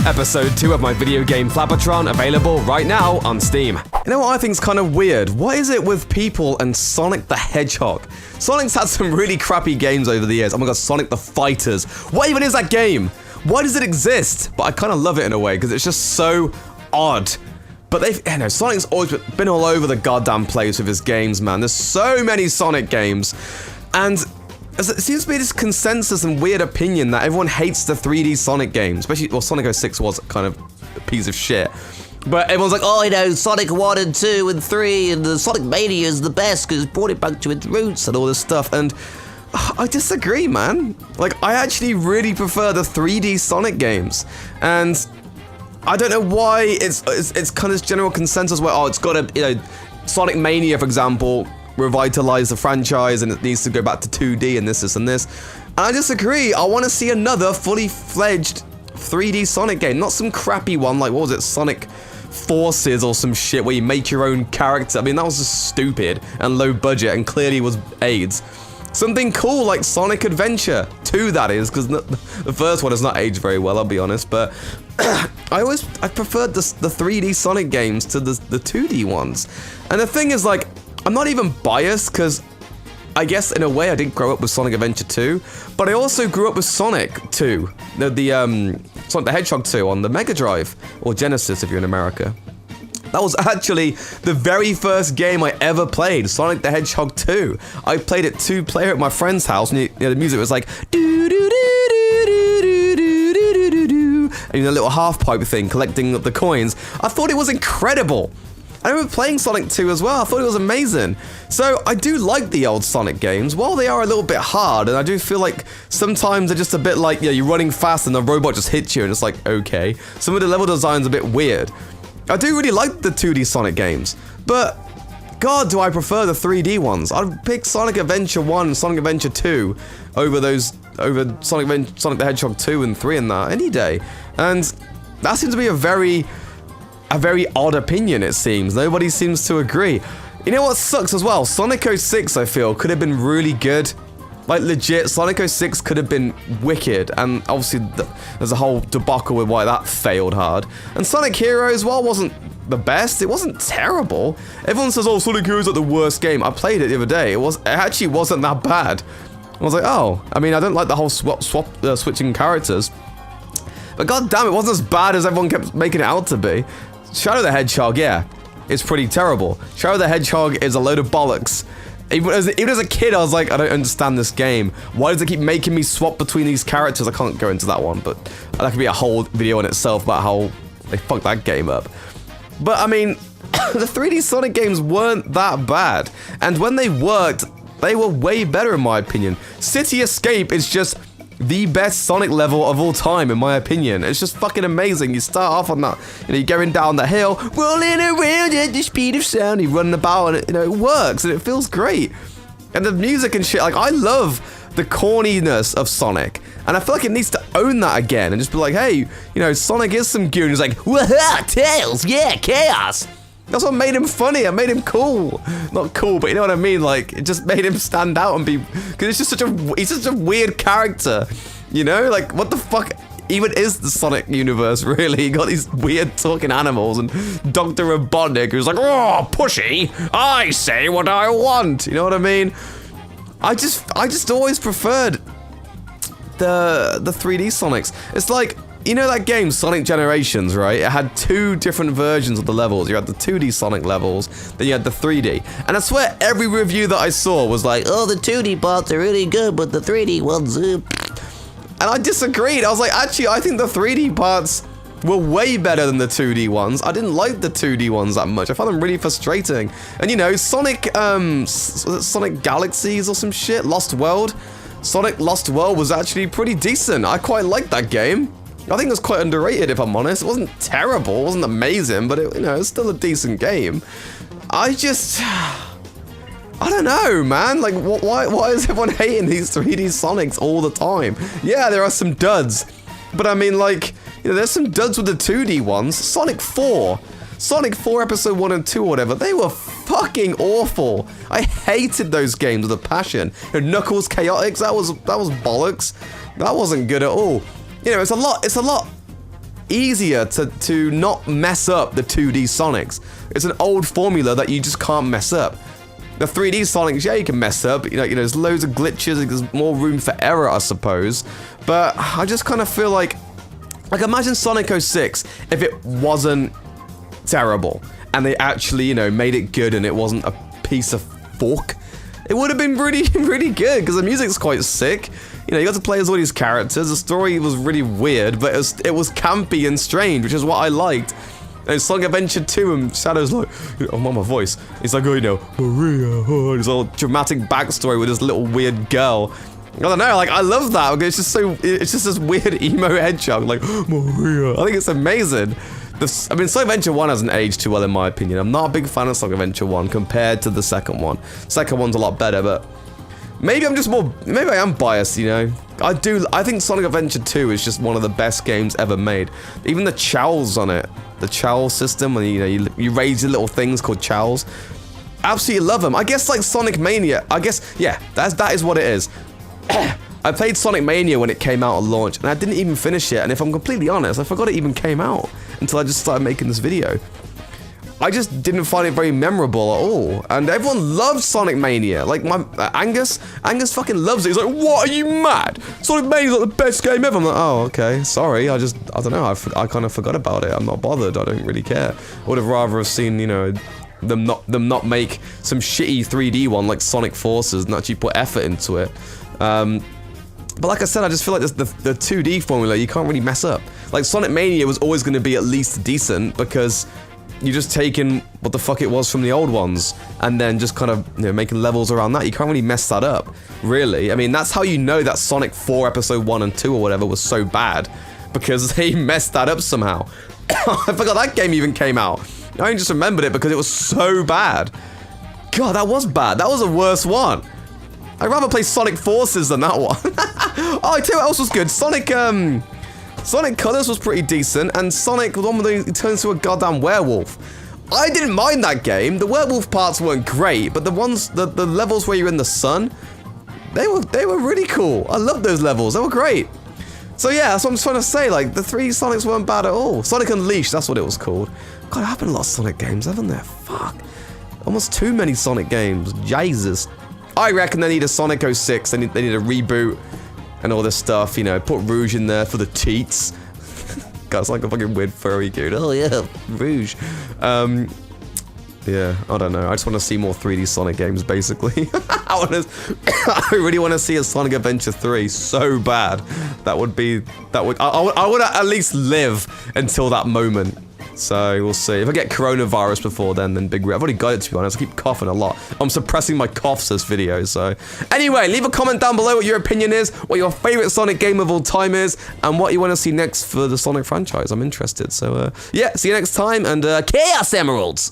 Episode 2 of my video game FLAPPATRON available right now on Steam. You know what I think's kind of weird? What is it with people and Sonic the Hedgehog? Sonic's had some really crappy games over the years. Oh my god, Sonic the Fighters. What even is that game? Why does it exist? But I kind of love it in a way because it's just so odd. But Sonic's always been all over the goddamn place with his games, man. There's so many Sonic games. And it seems to be this consensus and weird opinion that everyone hates the 3D Sonic games. Especially, well, Sonic 06 was kind of a piece of shit. But everyone's like, oh, you know, Sonic 1 and 2 and 3 and the Sonic Mania is the best because it brought it back to its roots and all this stuff. And I disagree, man. Like, I actually really prefer the 3D Sonic games. And I don't know why it's kind of this general consensus where, oh, it's got to, you know, Sonic Mania, for example, revitalize the franchise and it needs to go back to 2D and this and this. And I disagree. I want to see another fully fledged 3D Sonic game, not some crappy one like, what was it, Sonic Forces or some shit where you make your own character. I mean, that was just stupid and low budget and clearly was AIDS. Something cool like Sonic Adventure 2, that is, because the first one has not aged very well, I'll be honest, but I preferred the 3D Sonic games to the 2D ones. And the thing is, like, I'm not even biased, because I guess in a way I didn't grow up with Sonic Adventure 2, but I also grew up with Sonic 2, the Sonic the Hedgehog 2 on the Mega Drive, or Genesis if you're in America. That was actually the very first game I ever played, Sonic the Hedgehog 2. I played it 2-player at my friend's house, and the music was like do do do do do do do do do, and a little half pipe thing collecting the coins. I thought it was incredible. I remember playing Sonic 2 as well. I thought it was amazing. So I do like the old Sonic games. While they are a little bit hard, and I do feel like sometimes they're just a bit like, you know, you're running fast and the robot just hits you, and it's like, okay. Some of the level design's a bit weird. I do really like the 2D Sonic games, but god, do I prefer the 3D ones. I'd pick Sonic Adventure 1 and Sonic Adventure 2 over Sonic the Hedgehog 2 and 3 and that any day. And that seems to be a very odd opinion, it seems. Nobody seems to agree. You know what sucks as well? Sonic 06, I feel, could have been really good. Like, legit, Sonic 06 could have been wicked, and obviously there's a whole debacle with why that failed hard. And Sonic Heroes, while wasn't the best, it wasn't terrible. Everyone says, oh, Sonic Heroes is the worst game. I played it the other day. It actually wasn't that bad. I was like, oh, I mean, I don't like the whole switching characters. But god damn, it wasn't as bad as everyone kept making it out to be. Shadow the Hedgehog, yeah, it's pretty terrible. Shadow the Hedgehog is a load of bollocks. Even as a kid, I was like, I don't understand this game. Why does it keep making me swap between these characters? I can't go into that one, but that could be a whole video in itself about how they fucked that game up. But I mean, the 3D Sonic games weren't that bad. And when they worked, they were way better in my opinion. City Escape is just the best Sonic level of all time, in my opinion. It's just fucking amazing. You start off on that, you know, you're going down the hill, rolling around at the speed of sound, you're running about, and it works, and it feels great. And the music and shit, like, I love the corniness of Sonic, and I feel like it needs to own that again, and just be like, hey, you know, Sonic is some goon. He's like, woohoo, Tails, yeah, chaos. That's what made him funny. It made him cool. Not cool, but you know what I mean? Like, it just made him stand out and be... Because it's just he's such a weird character. You know? Like, what the fuck even is the Sonic universe, really? You got these weird talking animals and Dr. Robotnik who's like, oh, pushy. I say what I want. You know what I mean? I just always preferred the 3D Sonics. It's like... You know that game, Sonic Generations, right? It had 2 different versions of the levels. You had the 2D Sonic levels, then you had the 3D. And I swear every review that I saw was like, oh, the 2D parts are really good, but the 3D ones... And I disagreed. I was like, actually, I think the 3D parts were way better than the 2D ones. I didn't like the 2D ones that much. I found them really frustrating. And you know, Sonic Galaxies or some shit? Lost World? Sonic Lost World was actually pretty decent. I quite liked that game. I think it was quite underrated, if I'm honest. It wasn't terrible, it wasn't amazing, but it, you know, it's still a decent game. I don't know, man. Like, why is everyone hating these 3D Sonics all the time? Yeah, there are some duds, but I mean, like, you know, there's some duds with the 2D ones. Sonic 4 Episode 1 and 2 or whatever, they were fucking awful. I hated those games with a passion. You know, Knuckles Chaotix, that was bollocks. That wasn't good at all. You know, it's a lot easier to not mess up the 2D Sonics. It's an old formula that you just can't mess up. The 3D Sonics, yeah, you can mess up. You know, there's loads of glitches. There's more room for error, I suppose. But I just kind of feel like imagine Sonic 06 if it wasn't terrible and they actually, you know, made it good and it wasn't a piece of fork. It would have been really, really good because the music's quite sick. You know, you got to play as all these characters. The story was really weird, but it was campy and strange, which is what I liked. And Sonic Adventure 2 and Shadow's like, I'm on my voice. He's like, oh, you know, Maria, oh, his all dramatic backstory with this little weird girl. I don't know, like, I love that. It's just this weird emo hedgehog, like, Maria. I think it's amazing. I mean, Sonic Adventure 1 hasn't aged too well in my opinion. I'm not a big fan of Sonic Adventure 1 compared to the second one. Second one's a lot better, but maybe I'm just maybe I am biased, you know? I think Sonic Adventure 2 is just one of the best games ever made. Even the chowls on it, the chowl system, when you raise your little things called chowls. Absolutely love them. I guess like Sonic Mania, yeah, that is what it is. I played Sonic Mania when it came out at launch, and I didn't even finish it, and if I'm completely honest, I forgot it even came out until I just started making this video. I just didn't find it very memorable at all, and everyone loves Sonic Mania. Like, Angus fucking loves it. He's like, what, are you mad? Sonic Mania's like the best game ever. I'm like, oh, okay, sorry, I don't know, I kind of forgot about it. I'm not bothered, I don't really care. I would have rather have seen, you know, them not make some shitty 3D one like Sonic Forces and actually put effort into it. But like I said, I just feel like the 2D formula, you can't really mess up. Like, Sonic Mania was always going to be at least decent because you're just taking what the fuck it was from the old ones and then just kind of, you know, making levels around that. You can't really mess that up, really. I mean, that's how you know that Sonic 4 Episode 1 and 2 or whatever was so bad, because they messed that up somehow. I forgot that game even came out. I only just remembered it because it was so bad. God, that was bad. That was the worst one. I'd rather play Sonic Forces than that one. Oh, I tell you what else was good. Sonic Colors was pretty decent, and Sonic, the one where he turns into a goddamn werewolf. I didn't mind that game. The werewolf parts weren't great, but the levels where you're in the sun, they were really cool. I loved those levels. They were great. So yeah, that's what I'm trying to say. Like, the 3 Sonics weren't bad at all. Sonic Unleashed, that's what it was called. God, there have been a lot of Sonic games, haven't there? Fuck. Almost too many Sonic games. Jesus. I reckon they need a Sonic 06. They need a reboot and all this stuff, you know, put Rouge in there for the teats. God, it's like a fucking weird furry dude. Oh yeah, Rouge. Yeah, I don't know. I just want to see more 3D Sonic games, basically. I really want to see a Sonic Adventure 3 so bad. I would at least live until that moment. So we'll see. If I get coronavirus before then big rip. I've already got it, to be honest. I keep coughing a lot. I'm suppressing my coughs this video, so. Anyway, leave a comment down below what your opinion is, what your favorite Sonic game of all time is, and what you want to see next for the Sonic franchise. I'm interested. So, yeah, see you next time, and Chaos Emeralds!